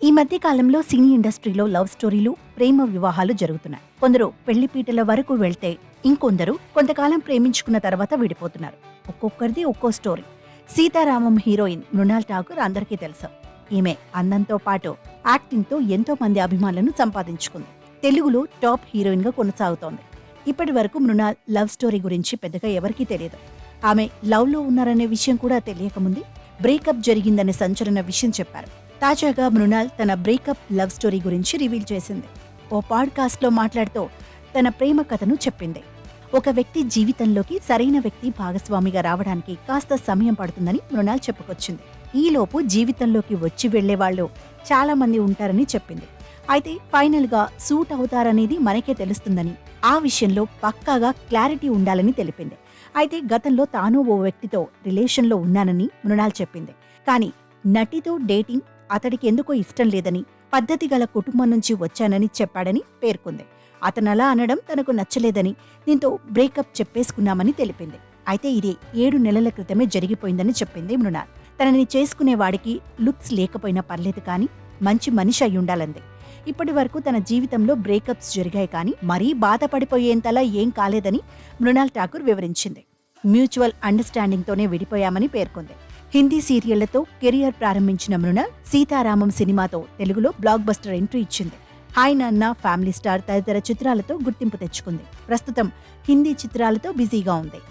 ఈ మధ్య కాలంలో సినీ ఇండస్ట్రీలో లవ్ స్టోరీలు, ప్రేమ వివాహాలు జరుగుతున్నాయి. కొందరు పెళ్లిపీటల వరకు వెళ్తే, ఇంకొందరు కొంతకాలం ప్రేమించుకున్న తర్వాత విడిపోతున్నారు. ఒక్కొక్కరిది ఒక్కో స్టోరీ. సీతారామం హీరోయిన్ మృణాల్ ఠాకూర్ అందరికీ తెలుసు. ఈమె అందంతో పాటు యాక్టింగ్తో ఎంతో మంది అభిమానులను సంపాదించుకుంది. తెలుగులో టాప్ హీరోయిన్ గా కొనసాగుతోంది. ఇప్పటి వరకు మృణాల్ లవ్ స్టోరీ గురించి పెద్దగా ఎవరికీ తెలియదు. ఆమె లవ్ లో ఉన్నారనే విషయం కూడా తెలియకముందే బ్రేకప్ జరిగిందనే సంచలన విషయం చెప్పారు. తాజాగా మృణాల్ తన బ్రేకప్ లవ్ స్టోరీ గురించి రివీల్ చేసింది. ఓ పాడ్కాస్ట్ లో మాట్లాడుతూ తన ప్రేమ కథను చెప్పింది. ఒక వ్యక్తి జీవితంలోకి సరైన వ్యక్తి భాగస్వామిగా రావడానికి కాస్త సమయం పడుతుందని మృణాల్ చెప్పుకొచ్చింది. ఈలోపు జీవితంలోకి వచ్చి వెళ్లేవాళ్లు చాలా మంది ఉంటారని చెప్పింది. అయితే ఫైనల్ గా సూట్ అవుతారనేది మనకే తెలుస్తుందని, ఆ విషయంలో పక్కాగా క్లారిటీ ఉండాలని తెలిపింది. అయితే గతంలో తాను ఓ వ్యక్తితో రిలేషన్లో ఉన్నానని మృణాల్ చెప్పింది. కానీ నటితో డేటింగ్ అతడికి ఎందుకో ఇష్టం లేదని, పద్ధతి గల కుటుంబం నుంచి వచ్చానని చెప్పాడని పేర్కొంది. అతనలా అనడం తనకు నచ్చలేదని, దీంతో బ్రేకప్ చెప్పేసుకున్నామని తెలిపింది. అయితే ఇది 7 నెలల క్రితమే జరిగిపోయిందని చెప్పింది మృణాల్. తనని చేసుకునేవాడికి లుక్స్ లేకపోయినా పర్లేదు కానీ మంచి మనిషి అయ్యుండాలంది. ఇప్పటి వరకు తన జీవితంలో బ్రేకప్స్ జరిగాయి కానీ మరీ బాధపడిపోయేంతలా ఏం కాలేదని మృణాల్ ఠాకూర్ వివరించింది. మ్యూచువల్ అండర్స్టాండింగ్తోనే విడిపోయామని పేర్కొంది. హిందీ సీరియళ్లతో కెరియర్ ప్రారంభించిన మృణాల్ సీతారామం సినిమాతో తెలుగులో బ్లాక్ బస్టర్ ఎంట్రీ ఇచ్చింది. హాయ్ నాన్న, ఫ్యామిలీ స్టార్ తదితర చిత్రాలతో గుర్తింపు తెచ్చుకుంది. ప్రస్తుతం హిందీ చిత్రాలతో బిజీగా ఉంది.